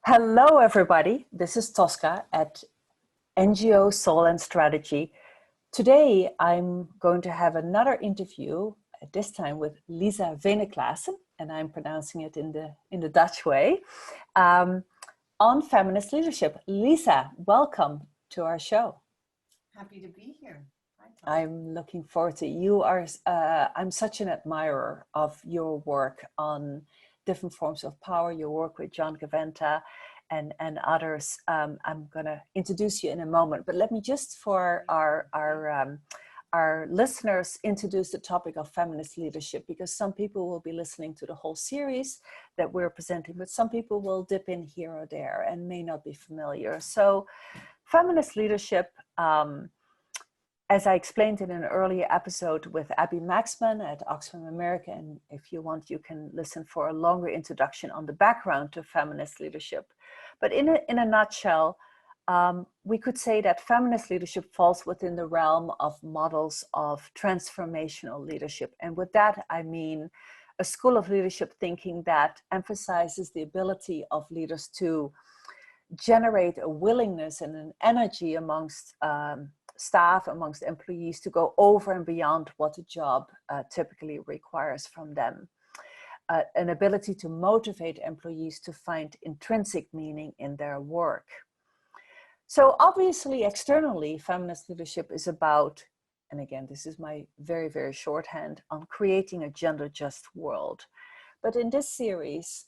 Hello, everybody. This is Tosca at NGO Soul and Strategy. Today, I'm going to have another interview, at this time with Lisa Veneklaassen, and I'm pronouncing it in the Dutch way, on feminist leadership. Lisa, welcome to our show. Happy to be here. Hi, Tosca. I'm looking forward to it. You are. I'm such an admirer of your work on different forms of power, your work with John Gaventa and others. I'm going to introduce you in a moment, but let me just, for our listeners, introduce the topic of feminist leadership, because some people will be listening to the whole series that we're presenting, but some people will dip in here or there and may not be familiar. So feminist leadership, as I explained in an earlier episode with Abby Maxman at Oxfam America, and if you want, you can listen for a longer introduction on the background to feminist leadership. But in a nutshell, we could say that feminist leadership falls within the realm of models of transformational leadership. And with that, I mean a school of leadership thinking that emphasizes the ability of leaders to generate a willingness and an energy amongst staff, amongst employees, to go over and beyond what the job typically requires from them. An ability to motivate employees to find intrinsic meaning in their work. So obviously, externally, feminist leadership is about, and again, this is my very, very shorthand, on creating a gender-just world. But in this series,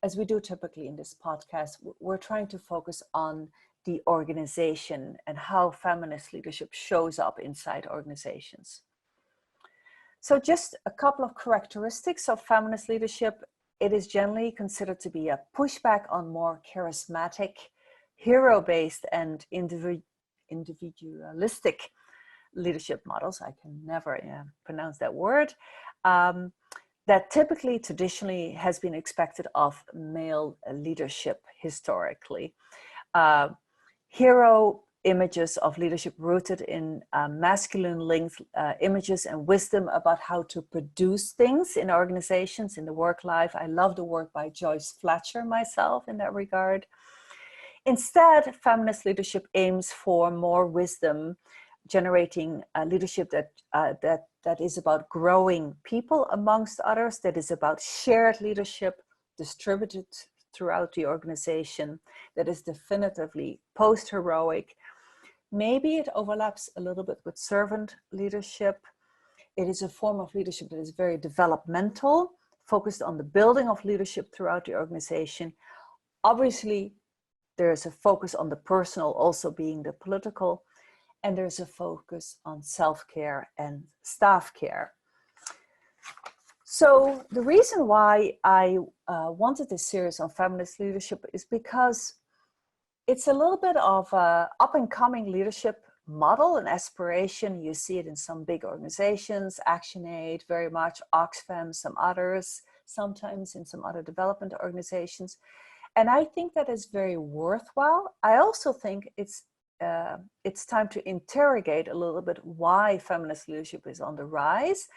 as we do typically in this podcast, we're trying to focus on the organization and how feminist leadership shows up inside organizations. So just a couple of characteristics of feminist leadership. It is generally considered to be a pushback on more charismatic, hero-based and individualistic leadership models. I can never pronounce that word. That typically, traditionally, has been expected of male leadership historically. Hero images of leadership rooted in masculine linked images and wisdom about how to produce things in organizations, in the work life. I love the work by Joyce Fletcher myself in that regard. Instead, feminist leadership aims for more wisdom, generating leadership that is about growing people amongst others, that is about shared leadership distributed throughout the organization, that is definitively post-heroic. Maybe it overlaps a little bit with servant leadership. It is a form of leadership that is very developmental, focused on the building of leadership throughout the organization. Obviously, there is a focus on the personal also being the political, and there's a focus on self-care and staff care. So the reason why I wanted this series on feminist leadership is because it's a little bit of an up-and-coming leadership model and aspiration. You see it in some big organizations, ActionAid, very much, Oxfam, some others, sometimes in some other development organizations. And I think that is very worthwhile. I also think it's time to interrogate a little bit why feminist leadership is on the rise,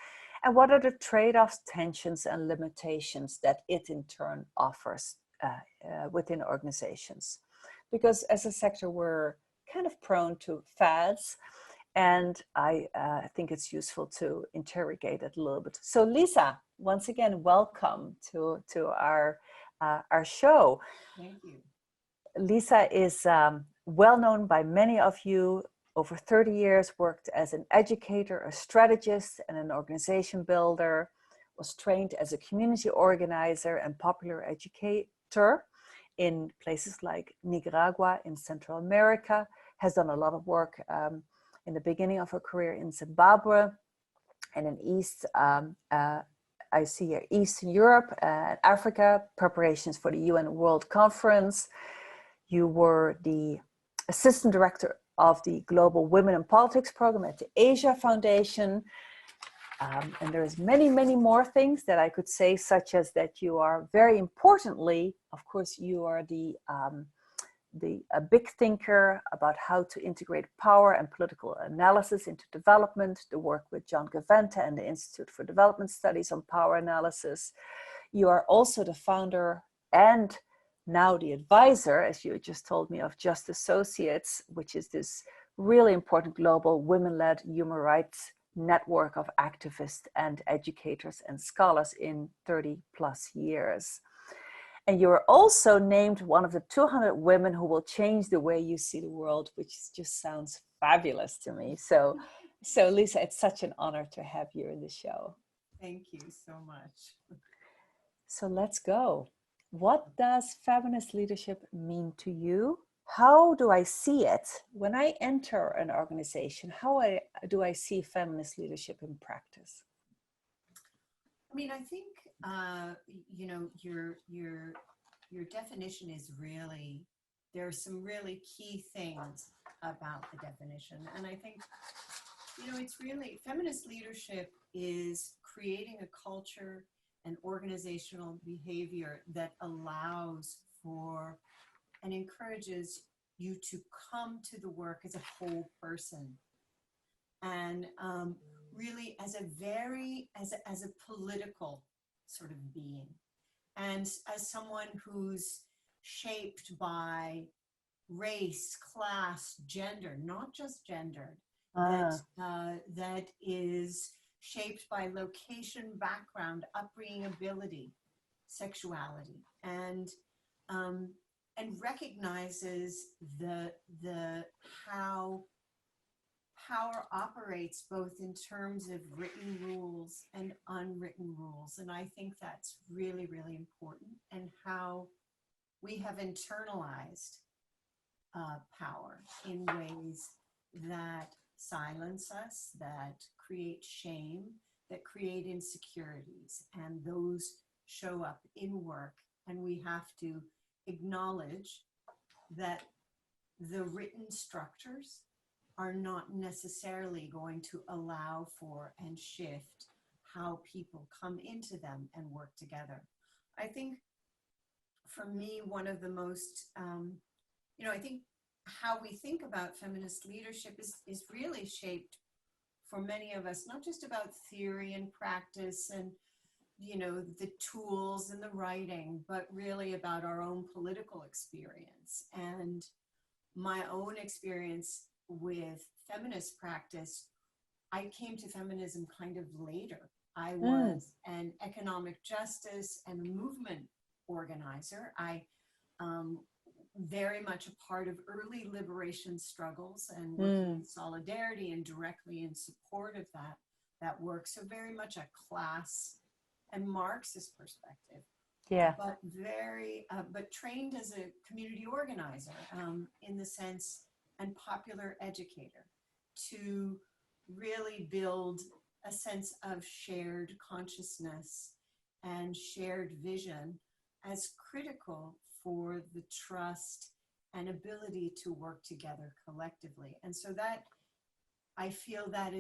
and what are the trade-offs, tensions, and limitations that it in turn offers within organizations. Because as a sector, we're kind of prone to fads, and I think it's useful to interrogate it a little bit. So Lisa, once again, welcome to our show. Thank you. Lisa is well known by many of you. Over 30 years, worked as an educator, a strategist, and an organization builder, was trained as a community organizer and popular educator in places like Nicaragua in Central America, has done a lot of work in the beginning of her career in Zimbabwe and in I see here Eastern Europe and Africa, preparations for the UN World Conference. You were the assistant director of the Global Women in Politics program at the Asia Foundation. And there's many, many more things that I could say, such as that you are very importantly, of course, you are a big thinker about how to integrate power and political analysis into development, the work with John Gaventa and the Institute for Development Studies on power analysis. You are also the founder and now the advisor, as you just told me, of Just Associates, which is this really important global women-led human rights network of activists and educators and scholars in 30 plus years. And you were also named one of the 200 women who will change the way you see the world, which just sounds fabulous to me. So Lisa, it's such an honor to have you in the show. Thank you so much. So let's go. What does feminist leadership mean to you? How do I see it when I enter an organization? How do I see feminist leadership in practice? I mean, I think you know, your definition is really, there are some really key things about the definition, and I think, you know, it's really, feminist leadership is creating a culture and organizational behavior that allows for and encourages you to come to the work as a whole person, and really as a political sort of being, and as someone who's shaped by race, class, gender, not just gendered, that is shaped by location, background, upbringing, ability, sexuality, and recognizes the how power operates both in terms of written rules and unwritten rules. And I think that's really, really important, and how we have internalized power in ways that silence us, that create shame, that create insecurities, and those show up in work. And we have to acknowledge that the written structures are not necessarily going to allow for and shift how people come into them and work together. I think for me, one of the most, you know, I think how we think about feminist leadership is really shaped for many of us, not just about theory and practice and, you know, the tools and the writing, but really about our own political experience. And my own experience with feminist practice, I came to feminism kind of later. I was an economic justice and movement organizer. I very much a part of early liberation struggles and working in solidarity and directly in support of that work. So very much a class and Marxist perspective. Yeah. But but trained as a community organizer in the sense, and popular educator, to really build a sense of shared consciousness and shared vision as critical for the trust and ability to work together collectively. And so that, I feel that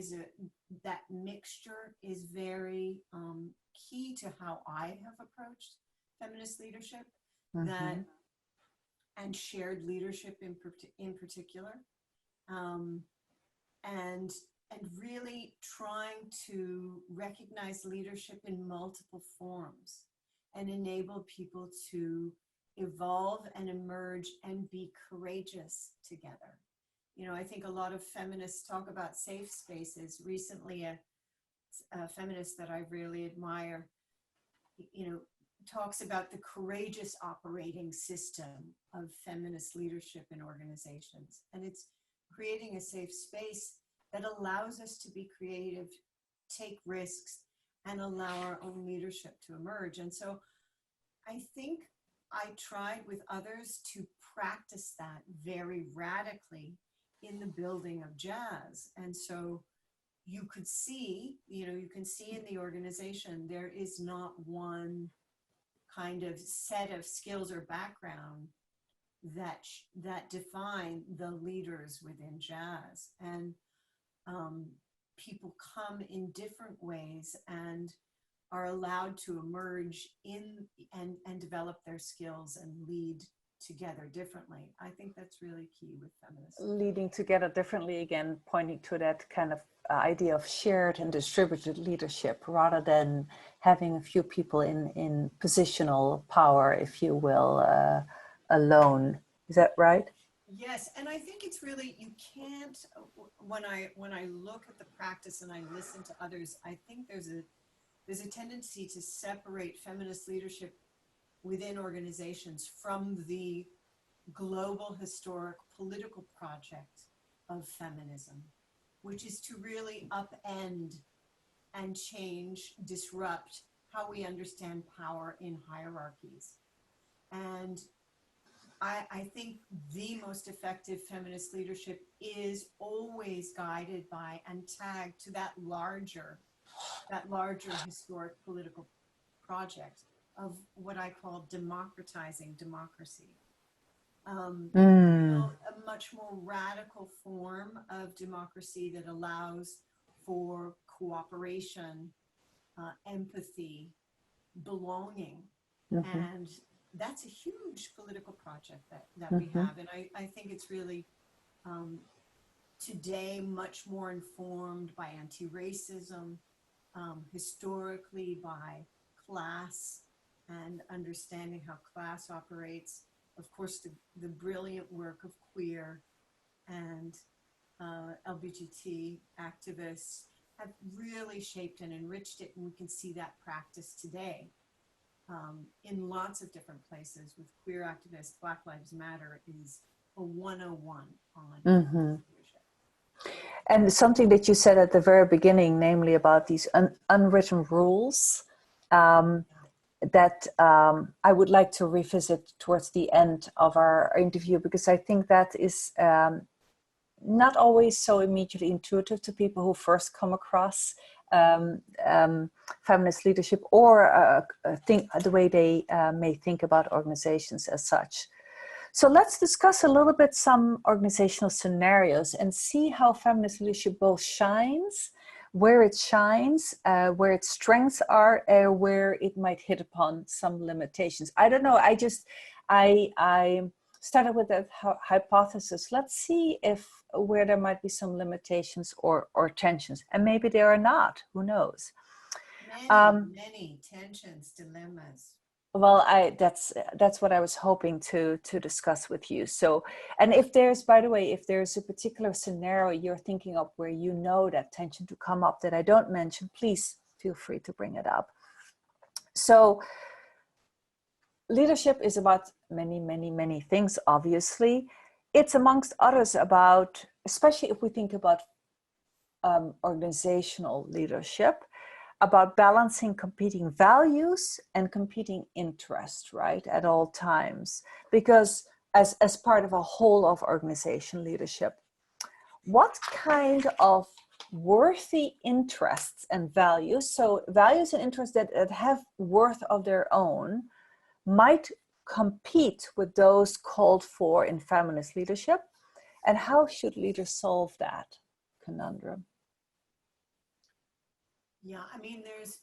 that mixture is very key to how I have approached feminist leadership, that and shared leadership in particular, and really trying to recognize leadership in multiple forms and enable people to evolve and emerge and be courageous together. You know, I think a lot of feminists talk about safe spaces. Recently, a feminist that I really admire, you know, talks about the courageous operating system of feminist leadership in organizations. And it's creating a safe space that allows us to be creative, take risks, and allow our own leadership to emerge. And so I think I tried with others to practice that very radically in the building of JASS. And so you could see, you know, you can see in the organization, there is not one kind of set of skills or background that define the leaders within JASS. And people come in different ways and are allowed to emerge in and develop their skills and lead together differently. I think that's really key with feminism. Leading together differently, again, pointing to that kind of idea of shared and distributed leadership rather than having a few people in positional power, if you will, alone. Is that right? Yes, and I think it's really, you can't, when I look at the practice and I listen to others, I think there's a tendency to separate feminist leadership within organizations from the global historic political project of feminism, which is to really upend and change, disrupt how we understand power in hierarchies. And I think the most effective feminist leadership is always guided by and tagged to that larger historic political project of what I call democratizing democracy. A much more radical form of democracy that allows for cooperation, empathy, belonging, and that's a huge political project that we have. And I think it's really today much more informed by anti-racism, historically by class and understanding how class operates. Of course, the brilliant work of queer and LGBT activists have really shaped and enriched it, and we can see that practice today in lots of different places with queer activists. Black Lives Matter is a 101 on leadership. And something that you said at the very beginning, namely about these unwritten rules, that I would like to revisit towards the end of our interview, because I think that is not always so immediately intuitive to people who first come across feminist leadership or think the way they may think about organizations as such. So let's discuss a little bit some organizational scenarios and see how feminist leadership both shines, where its strengths are, where it might hit upon some limitations. I don't know, I started with that hypothesis. Let's see where there might be some limitations or tensions, and maybe there are not, who knows. Many tensions, dilemmas. Well, that's what I was hoping to discuss with you. So, and if there's, by the way, if there's a particular scenario you're thinking of where you know that tension to come up that I don't mention, please feel free to bring it up. So, leadership is about many, many, many things, obviously. It's amongst others about, especially if we think about organizational leadership, about balancing competing values and competing interests, right, at all times. Because as part of a whole of organization leadership, what kind of worthy interests and values, so values and interests that have worth of their own, might compete with those called for in feminist leadership? And how should leaders solve that conundrum? Yeah, I mean, there's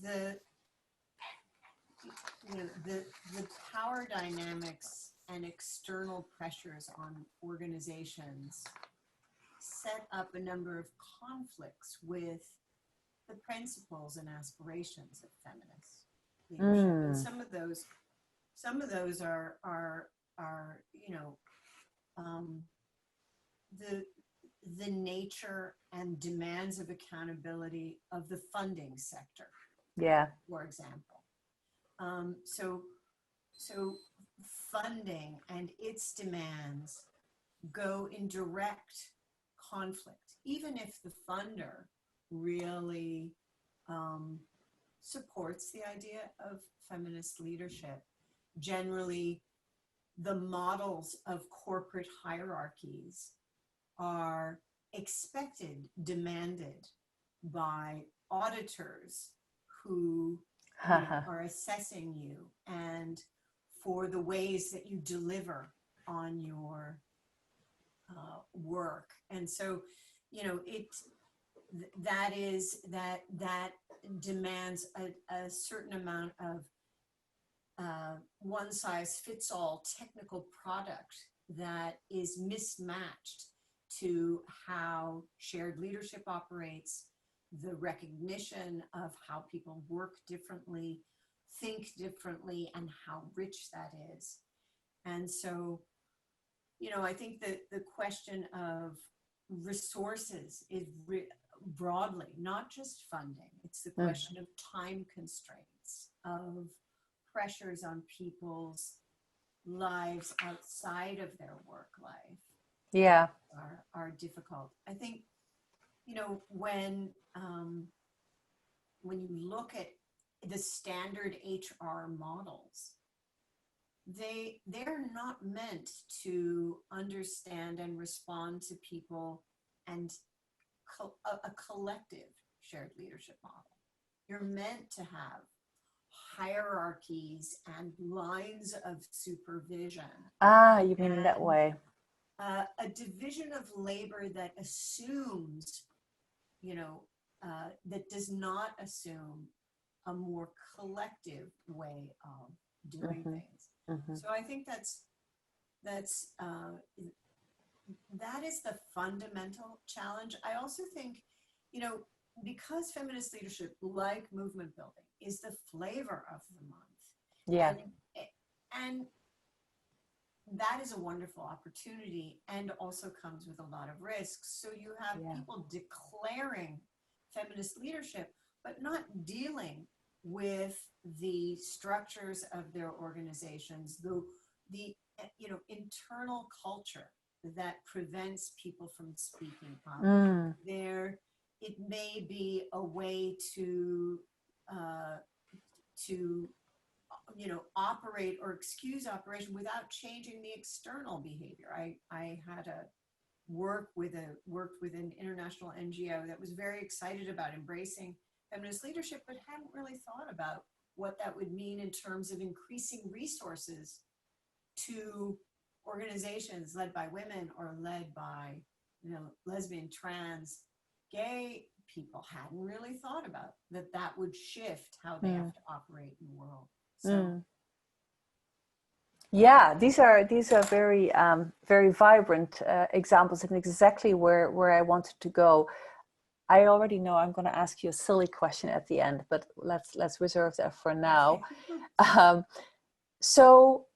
the power dynamics and external pressures on organizations set up a number of conflicts with the principles and aspirations of feminist leadership. And some of those are the nature and demands of accountability of the funding sector. Yeah. For example. So funding and its demands go in direct conflict, even if the funder really supports the idea of feminist leadership. Generally, the models of corporate hierarchies are expected, demanded by auditors who are assessing you and for the ways that you deliver on your work. And so, that demands a certain amount of one-size-fits-all technical product that is mismatched to how shared leadership operates, the recognition of how people work differently, think differently, and how rich that is. And so, you know, I think that the question of resources is broadly, not just funding. It's the question of time constraints, of pressures on people's lives outside of their work life. Yeah. Are difficult. I think, you know, when you look at the standard HR models, they're not meant to understand and respond to people and a collective shared leadership model. You're meant to have hierarchies and lines of supervision. You mean that way. A division of labor that assumes, you know, that does not assume a more collective way of doing things. So I think that is the fundamental challenge. I also think, you know, because feminist leadership, like movement building, is the flavor of the month. Yeah. And that is a wonderful opportunity, and also comes with a lot of risks. So you have people declaring feminist leadership, but not dealing with the structures of their organizations, the you know, internal culture that prevents people from speaking up. It may be a way to you know, operate or excuse operation without changing the external behavior. I had worked with an international NGO that was very excited about embracing feminist leadership, but hadn't really thought about what that would mean in terms of increasing resources to organizations led by women or led by, you know, lesbian, trans, gay people. Hadn't really thought about that would shift how they have to operate in the world. So. Yeah, these are very very vibrant examples, and exactly where I wanted to go. I already know I'm going to ask you a silly question at the end, but let's reserve that for now. So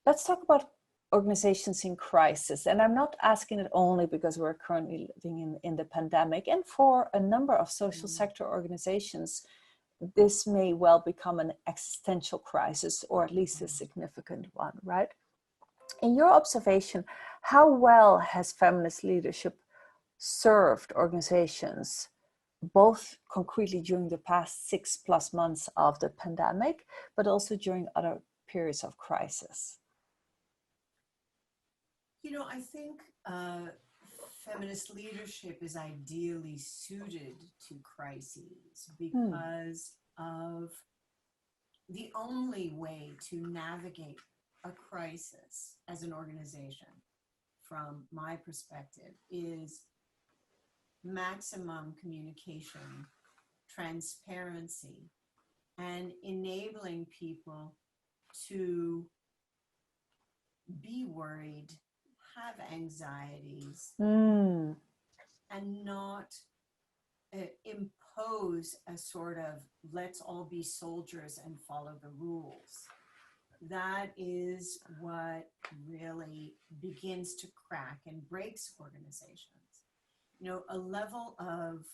let's talk about organizations in crisis, and I'm not asking it only because we're currently living in the pandemic, and for a number of social sector organizations, this may well become an existential crisis, or at least a significant one, right? In your observation, how well has feminist leadership served organizations, both concretely during the past 6+ months of the pandemic, but also during other periods of crisis? You know, I think feminist leadership is ideally suited to crises because of the only way to navigate a crisis as an organization, from my perspective, is maximum communication, transparency, and enabling people to be worried, have anxieties, and not impose a sort of let's all be soldiers and follow the rules. That is what really begins to crack and breaks organizations. You know, a level of,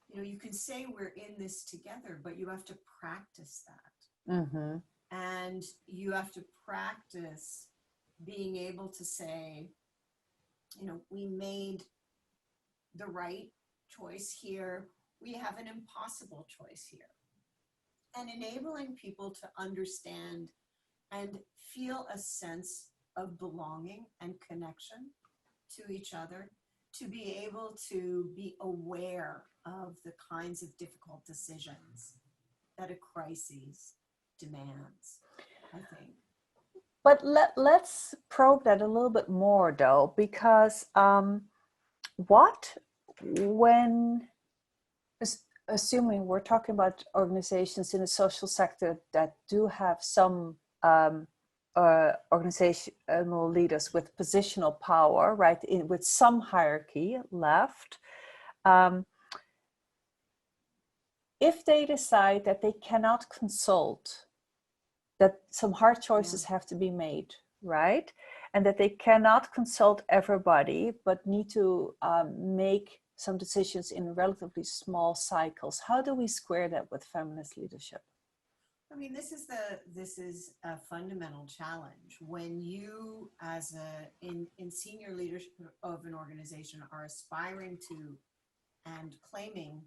you know, you can say we're in this together, but you have to practice that. And you have to practice being able to say, you know, we made the right choice here, we have an impossible choice here. And enabling people to understand and feel a sense of belonging and connection to each other, to be able to be aware of the kinds of difficult decisions that a crisis demands, I think. But let's probe that a little bit more, though, because assuming we're talking about organizations in the social sector that do have some organizational leaders with positional power, right, with some hierarchy left, if they decide that they cannot consult, that some hard choices have to be made, right? And that they cannot consult everybody, but need to make some decisions in relatively small cycles. How do we square that with feminist leadership? I mean, this is a fundamental challenge when you, as in senior leadership of an organization, are aspiring to and claiming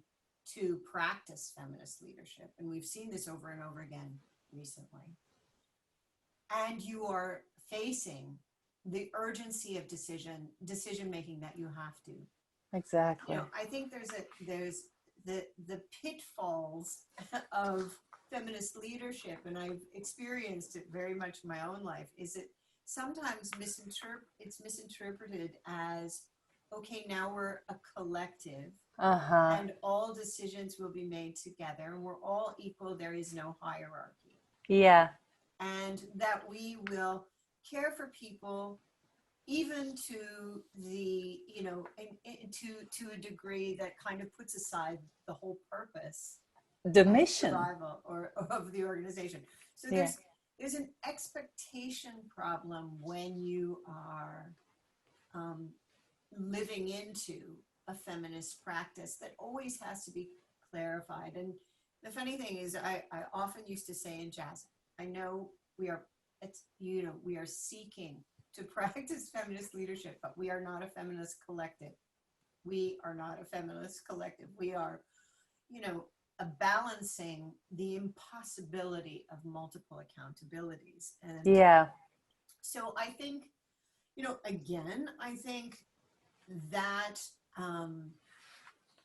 to practice feminist leadership, and we've seen this over and over again recently, and you are facing the urgency of decision making that you have to. Exactly. You know, I think there's the pitfalls of feminist leadership, and I've experienced it very much in my own life, is it sometimes it's misinterpreted as, okay, now we're a collective and all decisions will be made together and we're all equal, there is no hierarchy. Yeah. And that we will care for people even to the, you know, to a degree that kind of puts aside the whole purpose, the mission, survival or of the organization. So there's an expectation problem when you are living into a feminist practice that always has to be clarified. And the funny thing is, I often used to say in JASS, I know we are seeking to practice feminist leadership, but we are not a feminist collective. We are not a feminist collective. We are, you know, balancing the impossibility of multiple accountabilities. And so I think, you know, again, I think that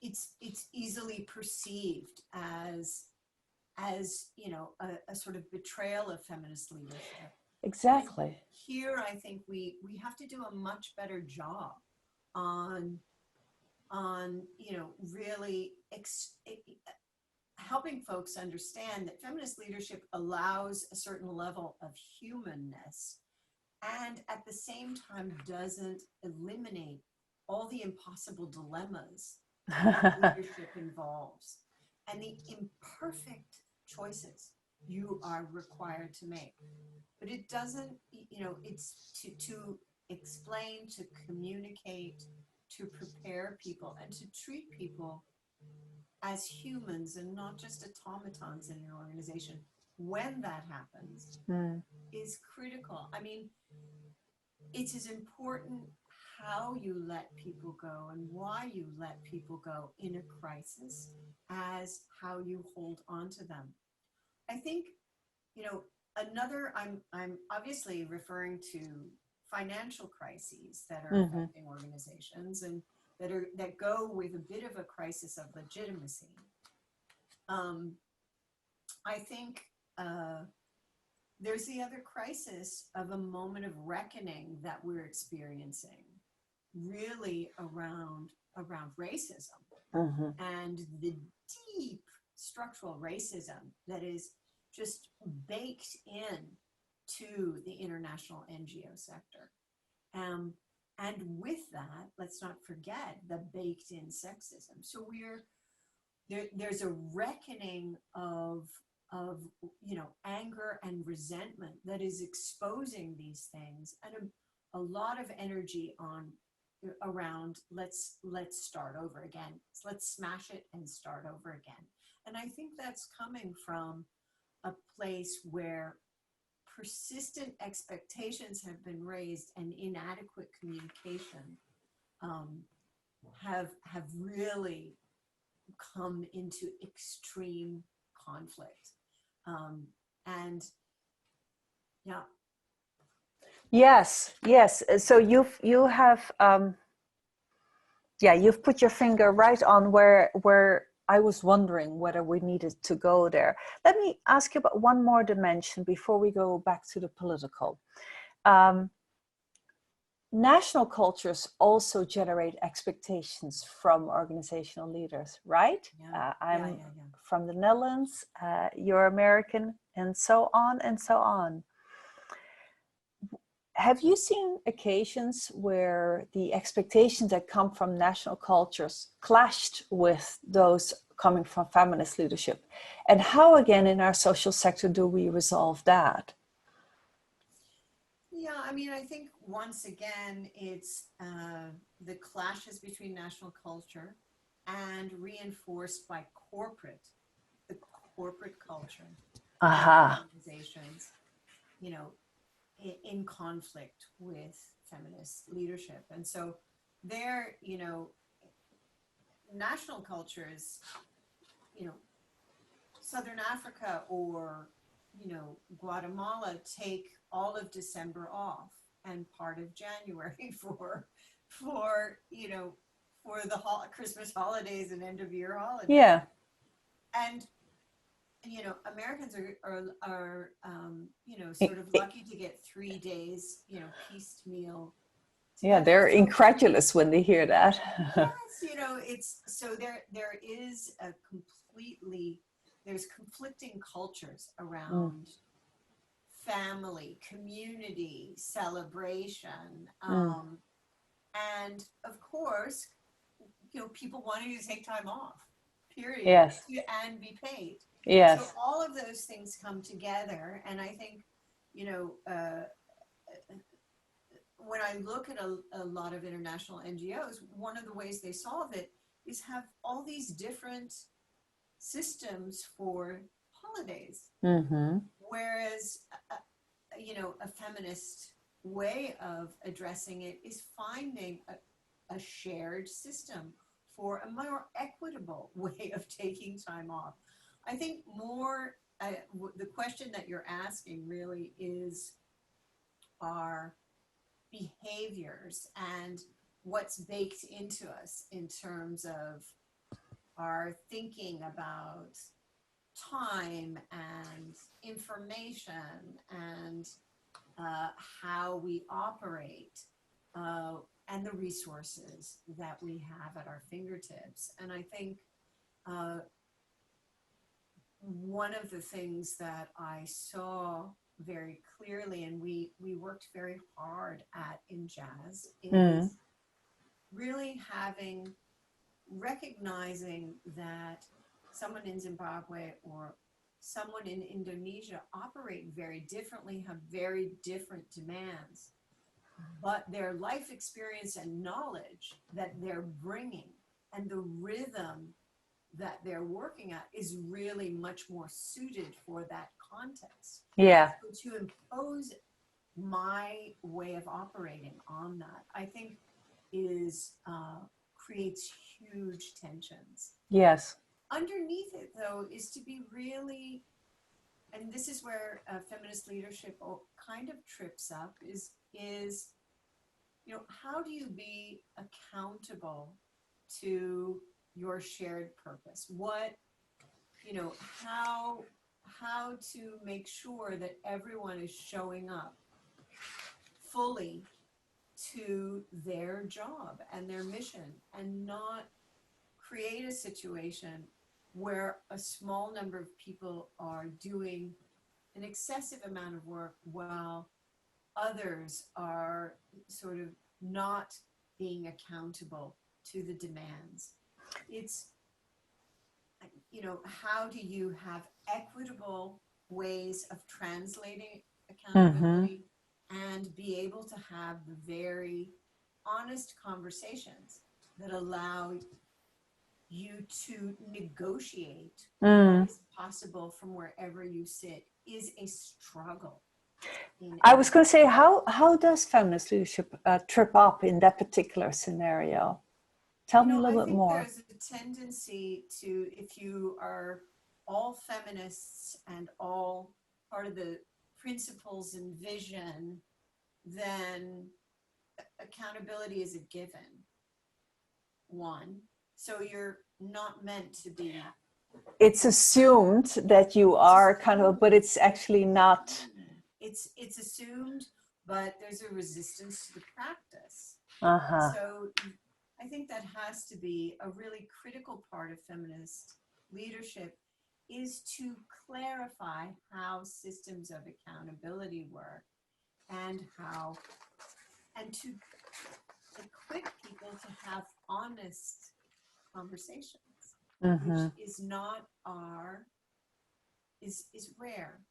it's easily perceived as you know, a sort of betrayal of feminist leadership. Exactly. And here, I think we have to do a much better job on you know, really helping folks understand that feminist leadership allows a certain level of humanness, and at the same time doesn't eliminate all the impossible dilemmas that leadership involves and the imperfect choices you are required to make. But it doesn't, you know, it's to explain, to communicate, to prepare people, and to treat people as humans and not just automatons in an organization. When that happens is critical. I mean, it's as important how you let people go and why you let people go in a crisis as how you hold on to them. I think, you know, I'm obviously referring to financial crises that are affecting organizations and that go with a bit of a crisis of legitimacy. I think there's the other crisis of a moment of reckoning that we're experiencing, really around racism and the deep structural racism that is just baked in to the international NGO sector. And with that, let's not forget the baked in sexism. So there's a reckoning of you know, anger and resentment that is exposing these things, and a lot of energy around let's start over again. Let's smash it and start over again. And I think that's coming from a place where persistent expectations have been raised and inadequate communication have really come into extreme conflict. And yeah. Yes. So you have you've put your finger right on where I was wondering whether we needed to go there. Let me ask you about one more dimension before we go back to the political. national cultures also generate expectations from organizational leaders, right? I'm from the Netherlands, you're American, and so on and so on. Have you seen occasions where the expectations that come from national cultures clashed with those coming from feminist leadership? And how, again, in our social sector do we resolve that? Yeah, I mean, I think once again, it's the clashes between national culture and reinforced by the corporate culture of organizations, you know, in conflict with feminist leadership. And so there, you know, national cultures, you know, Southern Africa or, you know, Guatemala take all of December off and part of January for you know, for the Christmas holidays and end of year holidays. Yeah. And you know, Americans are you know, sort of lucky to get 3 days, you know, piecemeal. Yeah, they're incredulous when they hear that. Yes, you know, it's so there is a there's conflicting cultures around family, community, celebration. And of course, you know, people wanting to take time off, period. Yes. And be paid. Yes. So all of those things come together. And I think, you know, when I look at a lot of international NGOs, one of the ways they solve it is have all these different systems for holidays. Whereas, you know, a feminist way of addressing it is finding a shared system for a more equitable way of taking time off. I think more, the question that you're asking really is our behaviors and what's baked into us in terms of our thinking about time and information and how we operate and the resources that we have at our fingertips. And I think one of the things that I saw very clearly, and we worked very hard at in JASS, is really recognizing that someone in Zimbabwe or someone in Indonesia operate very differently, have very different demands, but their life experience and knowledge that they're bringing and the rhythm that they're working at is really much more suited for that context. Yeah. So to impose my way of operating on that, I think is creates huge tensions. Yes. Underneath it, though, is to be really, and this is where feminist leadership kind of trips up, is you know, how do you be accountable to your shared purpose? What, you know, how to make sure that everyone is showing up fully to their job and their mission, and not create a situation where a small number of people are doing an excessive amount of work while others are sort of not being accountable to the demands. It's, you know, how do you have equitable ways of translating accountability and be able to have the very honest conversations that allow you to negotiate what is possible from wherever you sit is a struggle. I was going to say, how does feminist leadership trip up in that particular scenario? Tell me a little bit more. There's a tendency to, if you are all feminists and all part of the principles and vision, then accountability is a given. One. So you're not meant to be. It's assumed that you are kind of, but it's actually not. It's assumed, but there's a resistance to the practice. Uh-huh. So I think that has to be a really critical part of feminist leadership, is to clarify how systems of accountability work, and to equip people to have honest conversations, which Mm-hmm. is not is rare,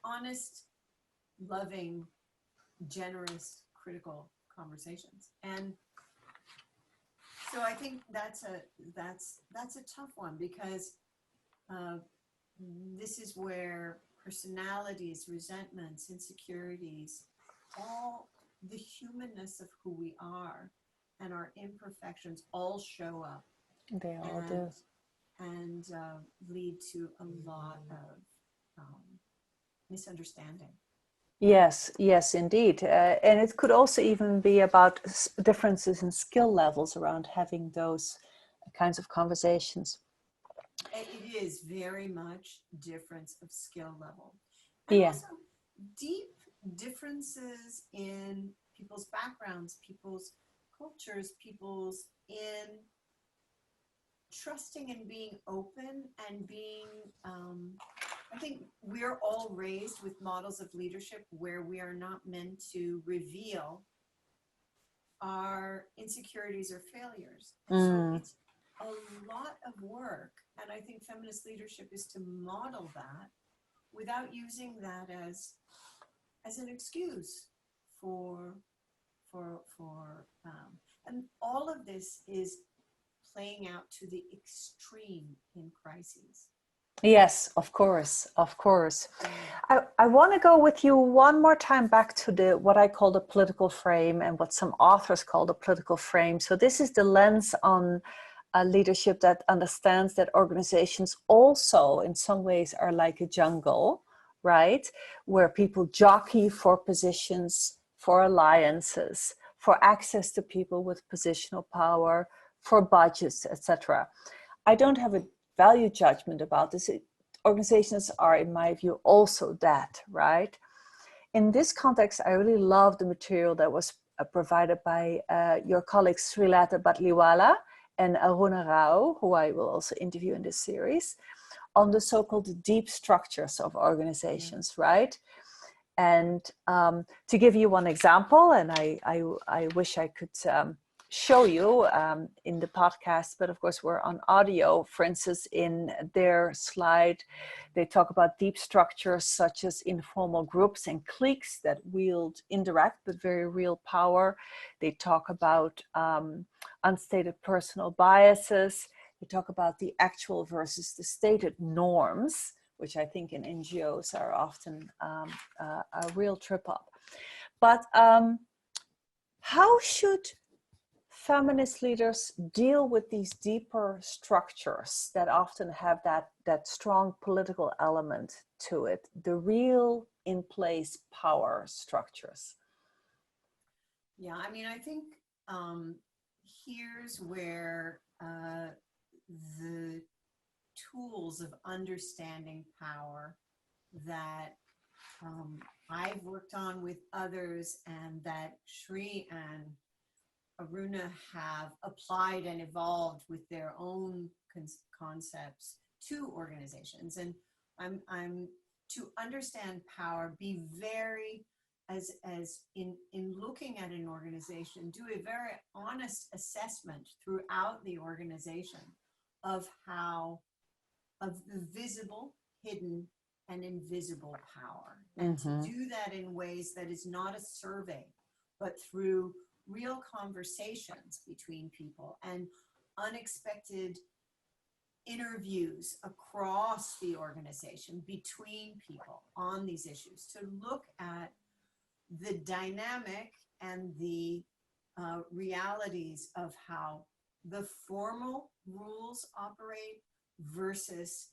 honest, loving, generous, critical conversations. And so I think that's a tough one, because this is where personalities, resentments, insecurities, all the humanness of who we are and our imperfections all show up, They all and do. lead to a lot of misunderstanding. Yes, yes, indeed. And it could also even be about differences in skill levels around having those kinds of conversations. It is very much difference of skill level, and Yeah. also deep differences in people's backgrounds, people's cultures, people's in trusting and being open and being, I think we're all raised with models of leadership where we are not meant to reveal our insecurities or failures. And so it's a lot of work. And I think feminist leadership is to model that without using that as an excuse for and all of this is playing out to the extreme in crises. Yes, of course, of course. I want to go with you one more time back to the what I call the political frame and what some authors call the political frame. So this is the lens on leadership that understands that organizations also in some ways are like a jungle, right? Where people jockey for positions, for alliances, for access to people with positional power, for budgets, etc. I don't have a value judgment about this. Organizations are, in my view, also that, right? In this context, I really love the material that was provided by your colleagues Srilata Batliwala and Aruna Rao, who I will also interview in this series, on the so-called deep structures of organizations, right? And to give you one example, and I wish I could show you in the podcast, but of course we're on audio. For instance, in their slide, they talk about deep structures such as informal groups and cliques that wield indirect but very real power. They talk about unstated personal biases. They talk about the actual versus the stated norms, which I think in NGOs are often a real trip up. But how should feminist leaders deal with these deeper structures that often have that strong political element to it, the real in place power structures? Yeah, I mean, I think here's where the tools of understanding power that I've worked on with others and that Shri and Aruna have applied and evolved with their own concepts to organizations. And I'm to understand power, be very, as in looking at an organization, do a very honest assessment throughout the organization of the visible, hidden, and invisible power. And to do that in ways that is not a survey, but through real conversations between people and unexpected interviews across the organization between people on these issues, to look at the dynamic and the realities of how the formal rules operate versus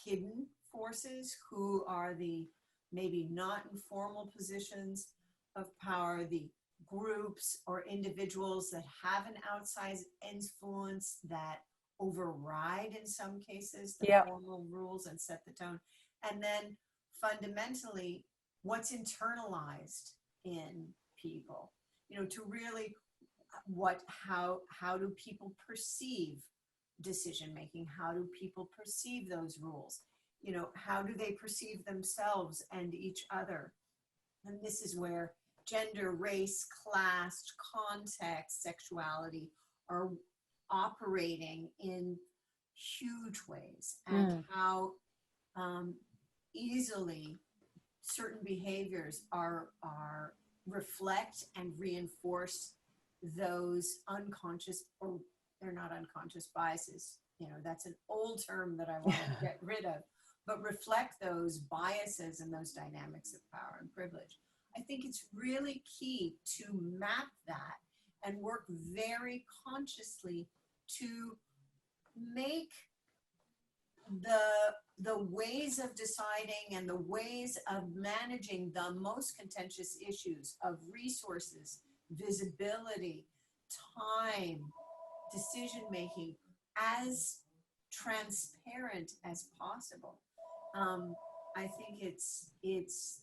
hidden forces who are the maybe not informal positions of power, the groups or individuals that have an outsized influence that override in some cases the formal rules and set the tone. And then fundamentally what's internalized in people, to really how do people perceive decision making? How do people perceive those rules? How do they perceive themselves and each other? And this is where gender, race, class, context, sexuality are operating in huge ways, and how easily certain behaviors are reflect and reinforce those unconscious, or they're not unconscious biases. That's an old term that I want to get rid of, but reflect those biases and those dynamics of power and privilege. I think it's really key to map that and work very consciously to make the ways of deciding and the ways of managing the most contentious issues of resources, visibility, time, decision making as transparent as possible. I think it's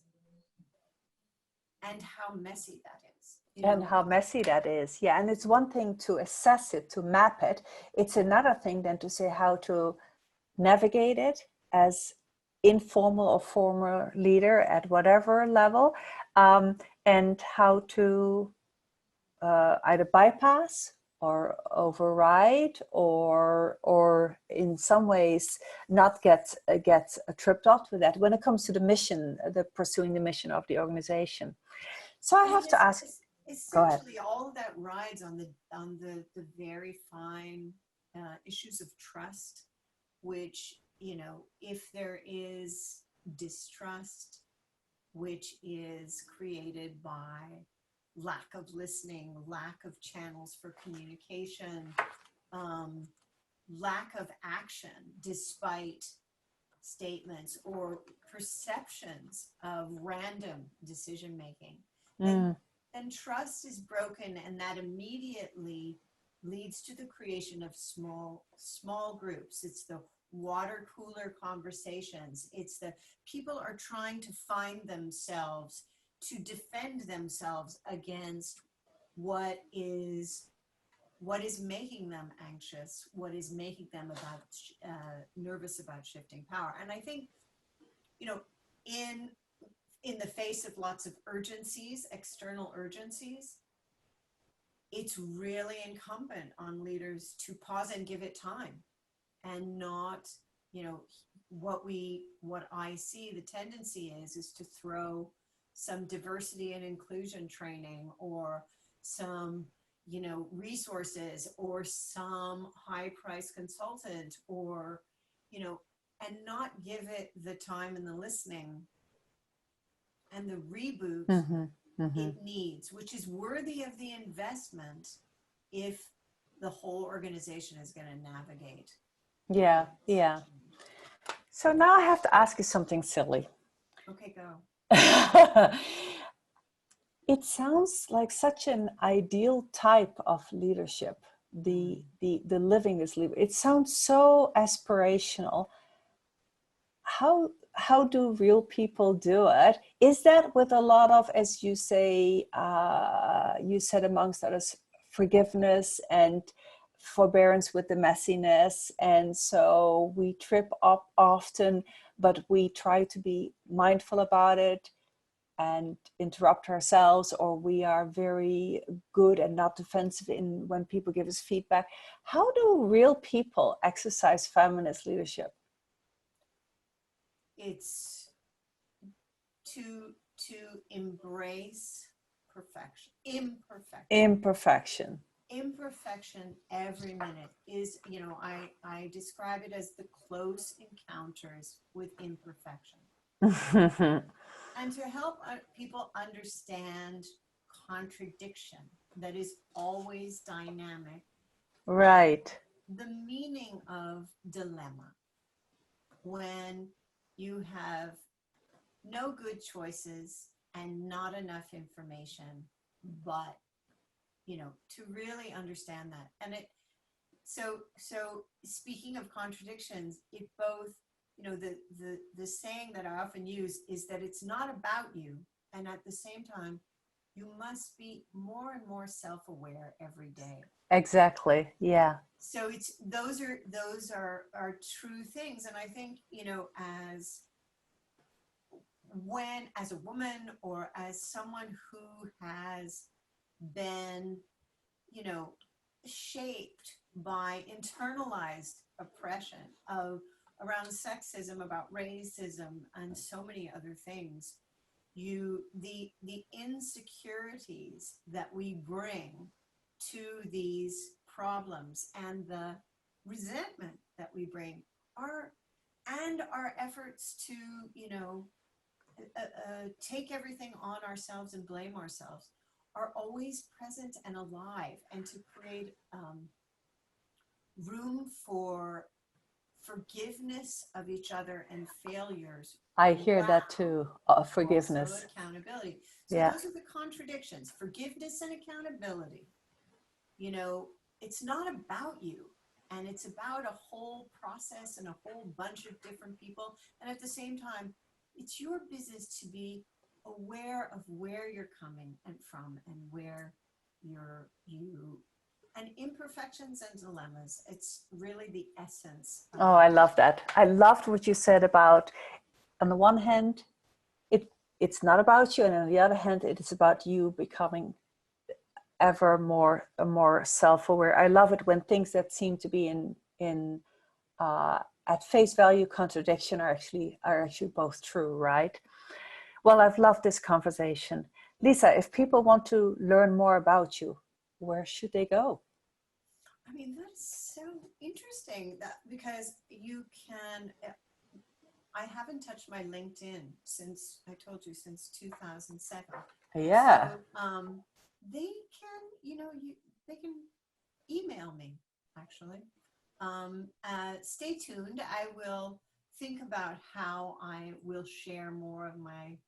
and how messy that is. And how messy that is. Yeah, and it's one thing to assess it, to map it. It's another thing then to say how to navigate it as informal or formal leader at whatever level, and how to either bypass or override, or in some ways not get tripped off with that when it comes to the mission, the pursuing the mission of the organization. So I have to ask. Go ahead. Essentially, all of that rides on the very fine issues of trust, which, if there is distrust, which is created by lack of listening, lack of channels for communication, lack of action despite statements or perceptions of random decision making, then trust is broken, and that immediately leads to the creation of small groups. It's the water cooler conversations. It's the people are trying to find themselves, to defend themselves against what is making them anxious, what is making them nervous about shifting power. And I think, in the face of lots of urgencies, external urgencies, it's really incumbent on leaders to pause and give it time, and not, what I see the tendency is to throw some diversity and inclusion training, or some, resources, or some high price consultant, or, and not give it the time and the listening and the reboot it needs, which is worthy of the investment if the whole organization is going to navigate. Yeah, yeah. So now I have to ask you something silly. Okay, go. It sounds like such an ideal type of leadership, the living this leader. It sounds so aspirational. How do real people do it? Is that with a lot of, as you say, you said amongst others, forgiveness and forbearance with the messiness, and so we trip up often, but we try to be mindful about it and interrupt ourselves, or we are very good and not defensive in when people give us feedback. How do real people exercise feminist leadership? It's to embrace imperfection every minute is, I describe it as the close encounters with imperfection. And to help people understand contradiction that is always dynamic. Right. The meaning of dilemma, when you have no good choices and not enough information, but, to really understand that. And so speaking of contradictions, it both the saying that I often use is that it's not about you. And at the same time, you must be more and more self-aware every day. Exactly. Yeah. So it's those are true things. And I think, as a woman or as someone who has been, shaped by internalized oppression around sexism, about racism, and so many other things, the insecurities that we bring to these problems and the resentment that we bring and our efforts to take everything on ourselves and blame ourselves are always present and alive, and to create room for forgiveness of each other and failures. I hear that too. Forgiveness. Also accountability. So those are the contradictions: forgiveness and accountability. It's not about you, and it's about a whole process and a whole bunch of different people. And at the same time, it's your business to be aware of where you're coming from and where and imperfections and dilemmas. It's really the essence. Oh, I love that. I loved what you said about, on the one hand, it's not about you, and on the other hand, it is about you becoming ever more self-aware. I love it when things that seem to be in at face value contradiction are actually both true, right? Well, I've loved this conversation. Lisa, if people want to learn more about you, where should they go? I mean, that's so interesting because you can, I haven't touched my LinkedIn since 2007. Yeah. So, they can, they can email me, actually. Stay tuned. I will think about how I will share more of my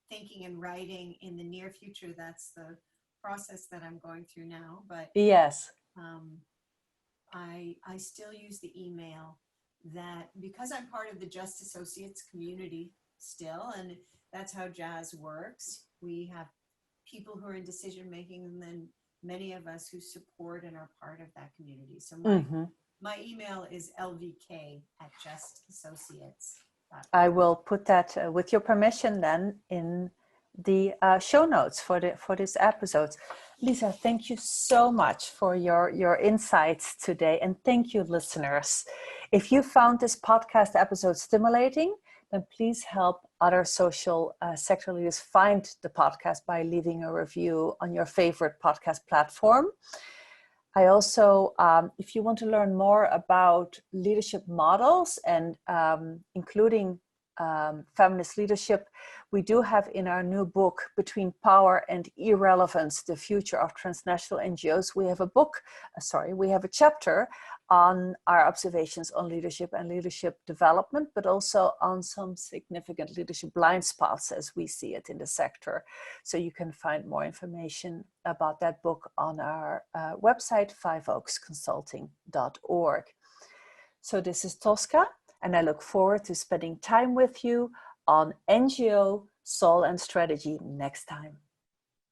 thinking and writing in the near future. That's the process that I'm going through now. But yes, I still use the email, that because I'm part of the JASS Associates community still, and that's how JASS works. We have people who are in decision making, and then many of us who support and are part of that community. So my email is lvk@jassassociates.com. I will put that with your permission then in the show notes for this episode. Lisa, thank you so much for your insights today, and thank you, listeners. If you found this podcast episode stimulating, then please help other social sector leaders find the podcast by leaving a review on your favorite podcast platform. I also, if you want to learn more about leadership models and including feminist leadership, we do have in our new book, Between Power and Irrelevance, The Future of Transnational NGOs, we have a chapter on our observations on leadership and leadership development, but also on some significant leadership blind spots as we see it in the sector. So you can find more information about that book on our website, fiveoaksconsulting.org. So this is Tosca, and I look forward to spending time with you on NGO, Soul and Strategy next time.